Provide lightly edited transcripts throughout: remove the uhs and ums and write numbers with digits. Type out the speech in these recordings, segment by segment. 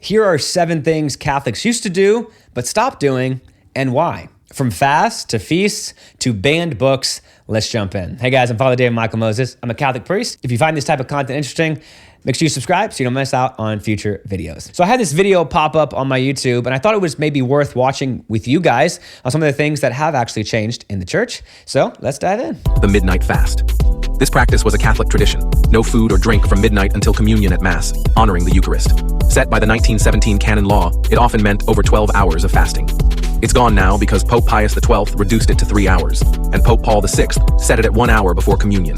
Here are 7 things Catholics used to do, but stopped doing, and why. From fasts to feasts to banned books, let's jump in. Hey guys, I'm Father David Michael Moses. I'm a Catholic priest. If you find this type of content interesting, make sure you subscribe so you don't miss out on future videos. So I had this video pop up on my YouTube, and I thought it was maybe worth watching with you guys on some of the things that have actually changed in the church. So let's dive in. The midnight fast. This practice was a Catholic tradition. No food or drink from midnight until communion at Mass, honoring the Eucharist. Set by the 1917 canon law, it often meant over 12 hours of fasting. It's gone now because Pope Pius XII reduced it to 3 hours, and Pope Paul VI set it at 1 hour before communion.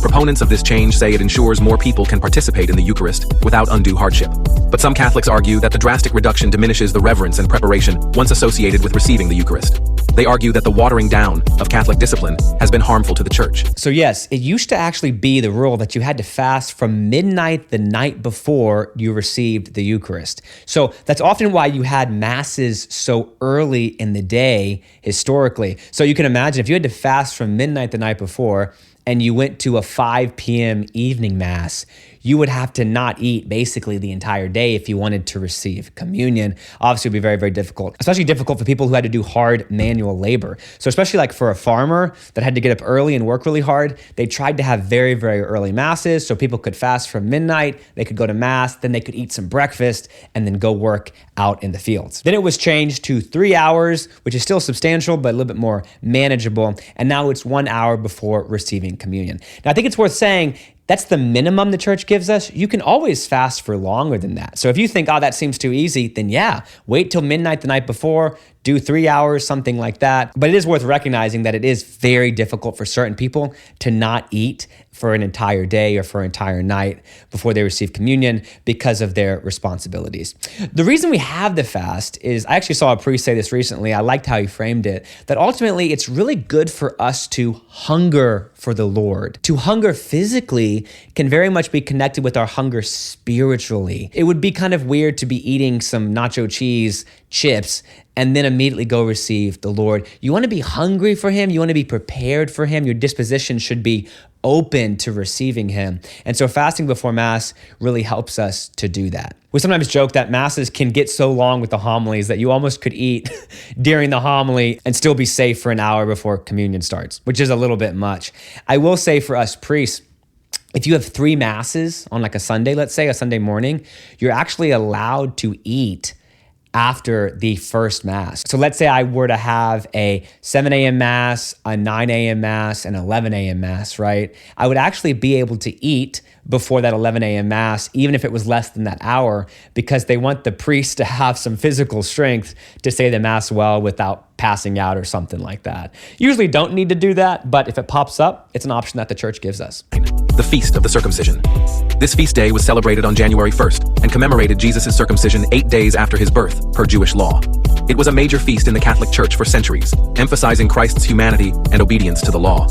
Proponents of this change say it ensures more people can participate in the Eucharist without undue hardship. But some Catholics argue that the drastic reduction diminishes the reverence and preparation once associated with receiving the Eucharist. They argue that the watering down of Catholic discipline has been harmful to the church. So yes, it used to actually be the rule that you had to fast from midnight the night before you received the Eucharist. So that's often why you had masses so early in the day historically. So you can imagine if you had to fast from midnight the night before and you went to a 5 p.m. evening mass, you would have to not eat basically the entire day if you wanted to receive communion. Obviously, it would be very, very difficult, especially difficult for people who had to do hard manual labor. So especially like for a farmer that had to get up early and work really hard, they tried to have very, very early masses so people could fast from midnight, they could go to mass, then they could eat some breakfast and then go work out in the fields. Then it was changed to 3 hours, which is still substantial, but a little bit more manageable. And now it's 1 hour before receiving communion. Now, I think it's worth saying that's the minimum the church gives us. You can always fast for longer than that. So if you think, oh, that seems too easy, then yeah, wait till midnight the night before, do 3 hours, something like that. But it is worth recognizing that it is very difficult for certain people to not eat for an entire day or for an entire night before they receive communion because of their responsibilities. The reason we have the fast is, I actually saw a priest say this recently, I liked how he framed it, that ultimately it's really good for us to hunger for the Lord. To hunger physically can very much be connected with our hunger spiritually. It would be kind of weird to be eating some nacho cheese chips and then immediately go receive the Lord. You want to be hungry for him. You want to be prepared for him. Your disposition should be open to receiving him. And so fasting before Mass really helps us to do that. We sometimes joke that Masses can get so long with the homilies that you almost could eat during the homily and still be safe for an hour before communion starts, which is a little bit much. I will say for us priests, if you have 3 Masses on like a Sunday, let's say a Sunday morning, you're actually allowed to eat after the first Mass. So let's say I were to have a 7 a.m. Mass, a 9 a.m. Mass, and 11 a.m. Mass, right? I would actually be able to eat before that 11 a.m. Mass, even if it was less than that hour, because they want the priest to have some physical strength to say the Mass well without passing out or something like that. Usually don't need to do that, but if it pops up, it's an option that the church gives us. The Feast of the Circumcision. This feast day was celebrated on January 1st and commemorated Jesus' circumcision 8 days after his birth, per Jewish law. It was a major feast in the Catholic Church for centuries, emphasizing Christ's humanity and obedience to the law.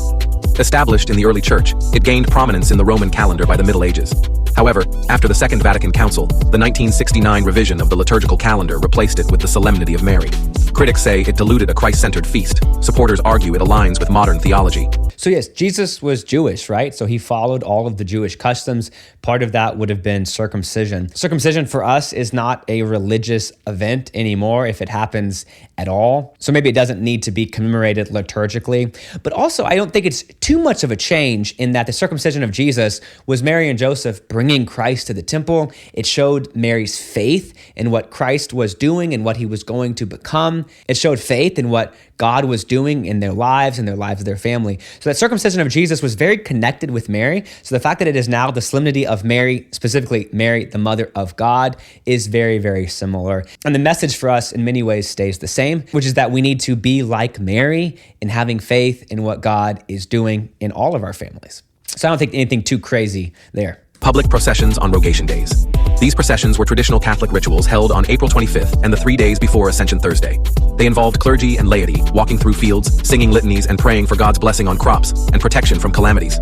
Established in the early church, it gained prominence in the Roman calendar by the Middle Ages. However, after the Second Vatican Council, the 1969 revision of the liturgical calendar replaced it with the Solemnity of Mary. Critics say it diluted a Christ-centered feast. Supporters argue it aligns with modern theology. So yes, Jesus was Jewish, right? So he followed all of the Jewish customs. Part of that would have been circumcision. Circumcision for us is not a religious event anymore if it happens at all. So maybe it doesn't need to be commemorated liturgically. But also, I don't think it's too much of a change in that the circumcision of Jesus was Mary and Joseph bringing Christ to the temple. It showed Mary's faith in what Christ was doing and what he was going to become. It showed faith in what God was doing in their lives and their lives of their family. So that circumcision of Jesus was very connected with Mary. So the fact that it is now the solemnity of Mary, specifically Mary, the mother of God, is very, very similar. And the message for us in many ways stays the same, which is that we need to be like Mary in having faith in what God is doing in all of our families. So I don't think anything too crazy there. Public processions on Rogation Days. These processions were traditional Catholic rituals held on April 25th and the 3 days before Ascension Thursday. They involved clergy and laity walking through fields, singing litanies, and praying for God's blessing on crops and protection from calamities.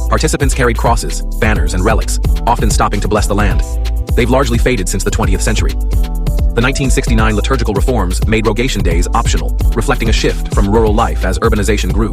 Participants carried crosses, banners, and relics, often stopping to bless the land. They've largely faded since the 20th century. The 1969 liturgical reforms made Rogation Days optional, reflecting a shift from rural life as urbanization grew.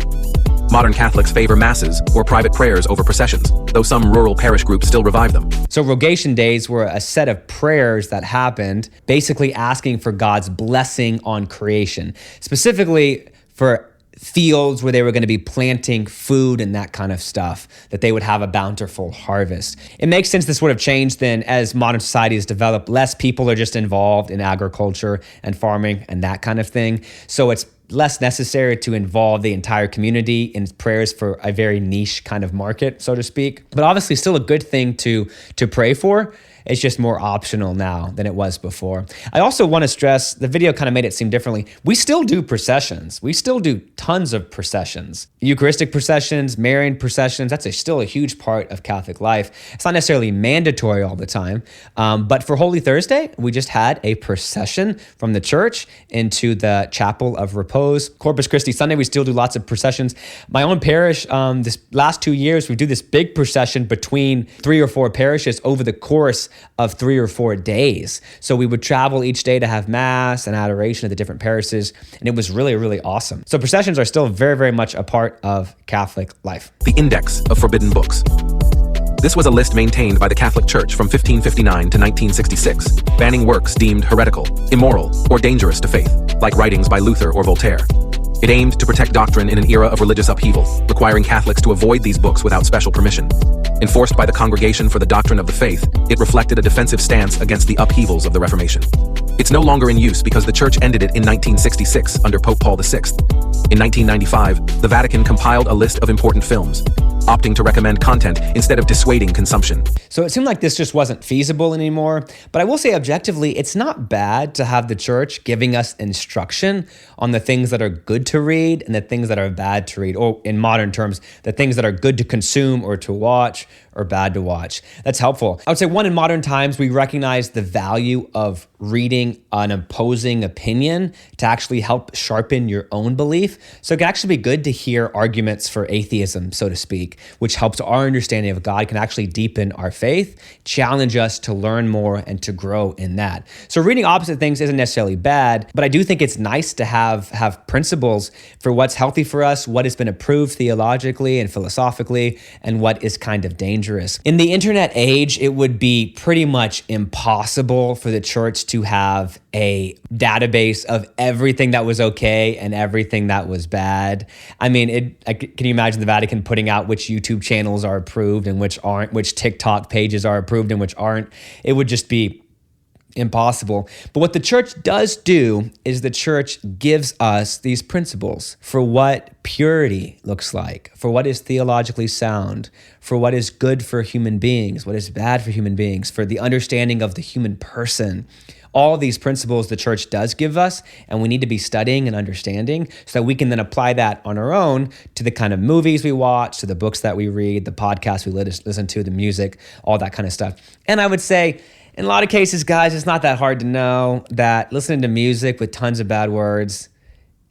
Modern Catholics favor masses or private prayers over processions, though some rural parish groups still revive them. So rogation days were a set of prayers that happened, basically asking for God's blessing on creation, specifically for fields where they were going to be planting food and that kind of stuff, that they would have a bountiful harvest. It makes sense this would have changed then as modern society has developed. Less people are just involved in agriculture and farming and that kind of thing. So it's less necessary to involve the entire community in prayers for a very niche kind of market, so to speak. But obviously still a good thing to pray for. It's just more optional now than it was before. I also want to stress, the video kind of made it seem differently. We still do processions. We still do tons of processions. Eucharistic processions, Marian processions, that's still a huge part of Catholic life. It's not necessarily mandatory all the time, but for Holy Thursday, we just had a procession from the church into the Chapel of Repose. Corpus Christi Sunday, we still do lots of processions. My own parish, this last 2 years, we do this big procession between 3 or 4 parishes over the course of 3 or 4 days. So we would travel each day to have mass and adoration at the different parishes, and it was really, really awesome. So processions are still very, very much a part of Catholic life. The Index of Forbidden Books. This was a list maintained by the Catholic Church from 1559 to 1966, banning works deemed heretical, immoral, or dangerous to faith, like writings by Luther or Voltaire. It aimed to protect doctrine in an era of religious upheaval, requiring Catholics to avoid these books without special permission. Enforced by the Congregation for the Doctrine of the Faith, it reflected a defensive stance against the upheavals of the Reformation. It's no longer in use because the Church ended it in 1966 under Pope Paul VI. In 1995, the Vatican compiled a list of important films, opting to recommend content instead of dissuading consumption. So it seemed like this just wasn't feasible anymore. But I will say objectively, it's not bad to have the church giving us instruction on the things that are good to read and the things that are bad to read, or in modern terms, the things that are good to consume or to watch or bad to watch. That's helpful. I would say one, in modern times, we recognize the value of reading an opposing opinion to actually help sharpen your own belief. So it can actually be good to hear arguments for atheism, so to speak, which helps our understanding of God, can actually deepen our faith, challenge us to learn more and to grow in that. So reading opposite things isn't necessarily bad, but I do think it's nice to have principles for what's healthy for us, what has been approved theologically and philosophically, and what is kind of dangerous. In the internet age, it would be pretty much impossible for the church to have a database of everything that was okay and everything that was bad. I mean, can you imagine the Vatican putting out which YouTube channels are approved and which aren't, which TikTok pages are approved and which aren't? It would just be impossible. But what the church does do is the church gives us these principles for what purity looks like, for what is theologically sound, for what is good for human beings, what is bad for human beings, for the understanding of the human person. All these principles the church does give us, and we need to be studying and understanding so that we can then apply that on our own to the kind of movies we watch, to the books that we read, the podcasts we listen to, the music, all that kind of stuff. And I would say, in a lot of cases, guys, it's not that hard to know that listening to music with tons of bad words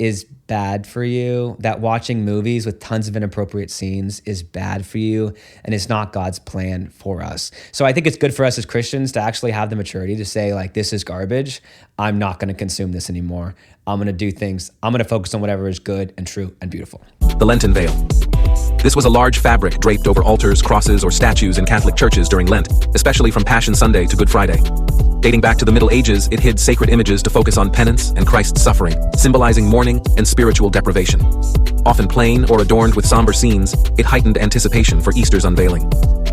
is bad for you, that watching movies with tons of inappropriate scenes is bad for you, and it's not God's plan for us. So I think it's good for us as Christians to actually have the maturity to say, like, this is garbage. I'm not going to consume this anymore. I'm going to do things. I'm going to focus on whatever is good and true and beautiful. The Lenton Veil. This was a large fabric draped over altars, crosses, or statues in Catholic churches during Lent, especially from Passion Sunday to Good Friday. Dating back to the Middle Ages, it hid sacred images to focus on penance and Christ's suffering, symbolizing mourning and spiritual deprivation. Often plain or adorned with somber scenes, it heightened anticipation for Easter's unveiling.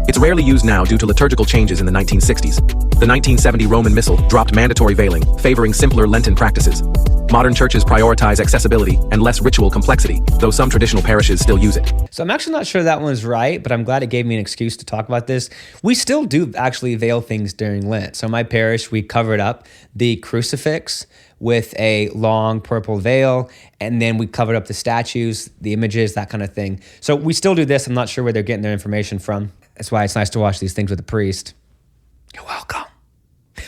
It's rarely used now due to liturgical changes in the 1960s. The 1970 Roman Missal dropped mandatory veiling, favoring simpler Lenten practices. Modern churches prioritize accessibility and less ritual complexity, though some traditional parishes still use it. So I'm actually not sure that one's right, but I'm glad it gave me an excuse to talk about this. We still do actually veil things during Lent. So in my parish, we covered up the crucifix with a long purple veil, and then we covered up the statues, the images, that kind of thing. So we still do this. I'm not sure where they're getting their information from. That's why it's nice to watch these things with a priest. You're welcome.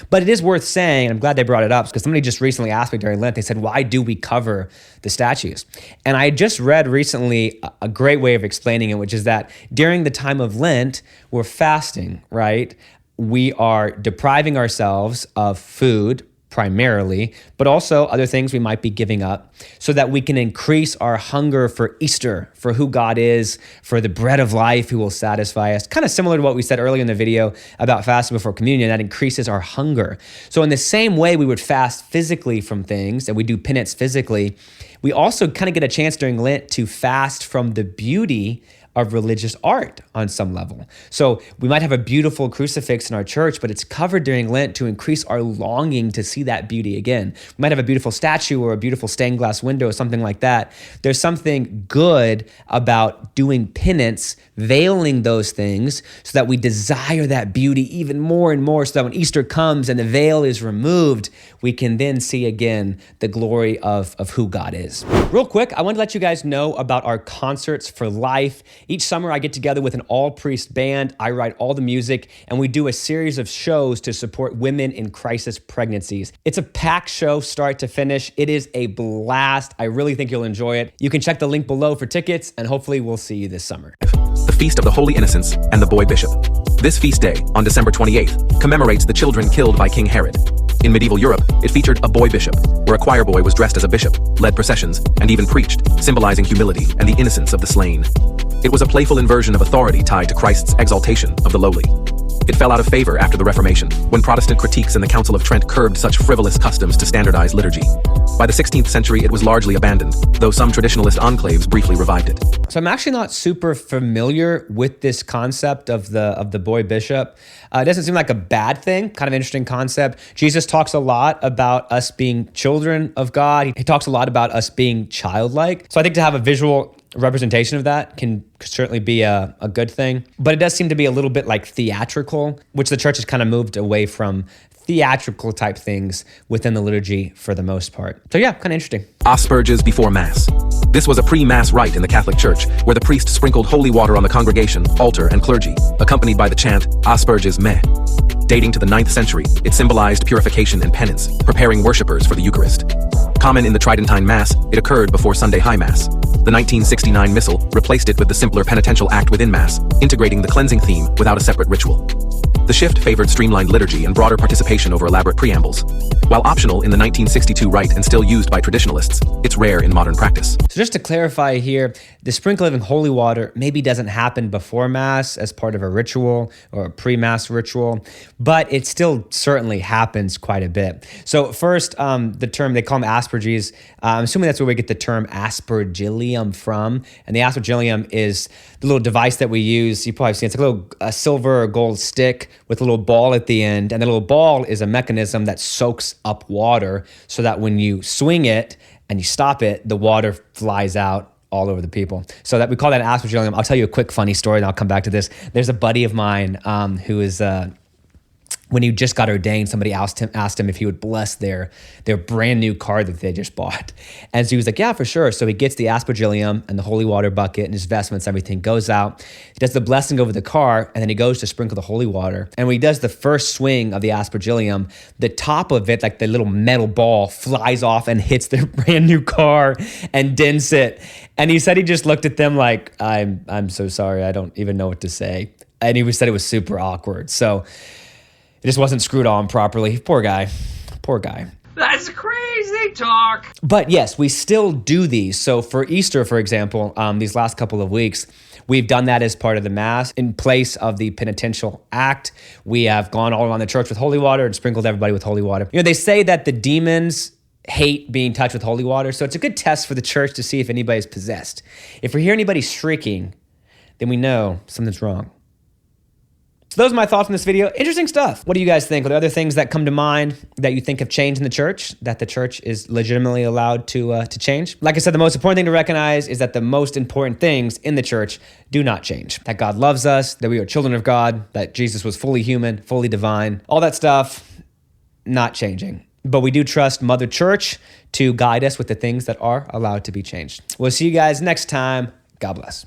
But it is worth saying, and I'm glad they brought it up, because somebody just recently asked me during Lent, they said, why do we cover the statues? And I just read recently a great way of explaining it, which is that during the time of Lent, we're fasting, right? We are depriving ourselves of food, primarily, but also other things we might be giving up so that we can increase our hunger for Easter, for who God is, for the bread of life who will satisfy us. Kind of similar to what we said earlier in the video about fasting before communion, that increases our hunger. So in the same way we would fast physically from things and we do penance physically, we also kind of get a chance during Lent to fast from the beauty of religious art on some level. So we might have a beautiful crucifix in our church, but it's covered during Lent to increase our longing to see that beauty again. We might have a beautiful statue or a beautiful stained glass window or something like that. There's something good about doing penance, veiling those things so that we desire that beauty even more and more, so that when Easter comes and the veil is removed, we can then see again the glory of who God is. Real quick, I want to let you guys know about our Concerts for Life. Each summer I get together with an all-priest band, I write all the music, and we do a series of shows to support women in crisis pregnancies. It's a packed show start to finish. It is a blast. I really think you'll enjoy it. You can check the link below for tickets, and hopefully we'll see you this summer. The Feast of the Holy Innocents and the Boy Bishop. This feast day, on December 28th, commemorates the children killed by King Herod. In medieval Europe, it featured a boy bishop, where a choir boy was dressed as a bishop, led processions, and even preached, symbolizing humility and the innocence of the slain. It was a playful inversion of authority tied to Christ's exaltation of the lowly. It fell out of favor after the Reformation, when Protestant critiques in the Council of Trent curbed such frivolous customs to standardize liturgy. By the 16th century, it was largely abandoned, though some traditionalist enclaves briefly revived it. So I'm actually not super familiar with this concept of the boy bishop. It doesn't seem like a bad thing, kind of interesting concept. Jesus talks a lot about us being children of God. He talks a lot about us being childlike. So I think to have a visual representation of that can certainly be a good thing. But it does seem to be a little bit like theatrical, which the church has kind of moved away from theatrical type things within the liturgy for the most part. So yeah, kind of interesting. Asperges before Mass. This was a pre-Mass rite in the Catholic Church, where the priest sprinkled holy water on the congregation, altar, and clergy, accompanied by the chant, Asperges me. Dating to the 9th century, it symbolized purification and penance, preparing worshippers for the Eucharist. Common in the Tridentine Mass, it occurred before Sunday High Mass. The 1969 Missal replaced it with the simpler penitential act within Mass, integrating the cleansing theme without a separate ritual. The shift favored streamlined liturgy and broader participation over elaborate preambles. While optional in the 1962 rite and still used by traditionalists, it's rare in modern practice. So just to clarify here, the sprinkling of holy water maybe doesn't happen before Mass as part of a ritual or a pre-Mass ritual, but it still certainly happens quite a bit. So first, the term, they call them Aspergies. I'm assuming that's where we get the term Aspergillium from. And the Aspergillium is the little device that we use. You probably seen it's like a silver or gold stick with a little ball at the end. And the little ball is a mechanism that soaks up water so that when you swing it and you stop it, the water flies out all over the people. So that we call that an Aspergillium. I'll tell you a quick funny story and I'll come back to this. There's a buddy of mine who is when he just got ordained, somebody asked him if he would bless their brand new car that they just bought. And so he was like, yeah, for sure. So he gets the Aspergillium and the holy water bucket and his vestments, everything, goes out. He does the blessing over the car, and then he goes to sprinkle the holy water. And when he does the first swing of the Aspergillium, the top of it, like the little metal ball, flies off and hits their brand new car and dents it. And he said he just looked at them like, I'm so sorry, I don't even know what to say. And he said it was super awkward. So it just wasn't screwed on properly. Poor guy. Poor guy. That's crazy talk. But yes, we still do these. So for Easter, for example, these last couple of weeks, we've done that as part of the Mass. In place of the penitential act, we have gone all around the church with holy water and sprinkled everybody with holy water. You know, they say that the demons hate being touched with holy water, so it's a good test for the church to see if anybody's possessed. If we hear anybody shrieking, then we know something's wrong. So those are my thoughts on this video. Interesting stuff. What do you guys think? Are there other things that come to mind that you think have changed in the church, that the church is legitimately allowed to change? Like I said, the most important thing to recognize is that the most important things in the church do not change. That God loves us, that we are children of God, that Jesus was fully human, fully divine. All that stuff, not changing. But we do trust Mother Church to guide us with the things that are allowed to be changed. We'll see you guys next time. God bless.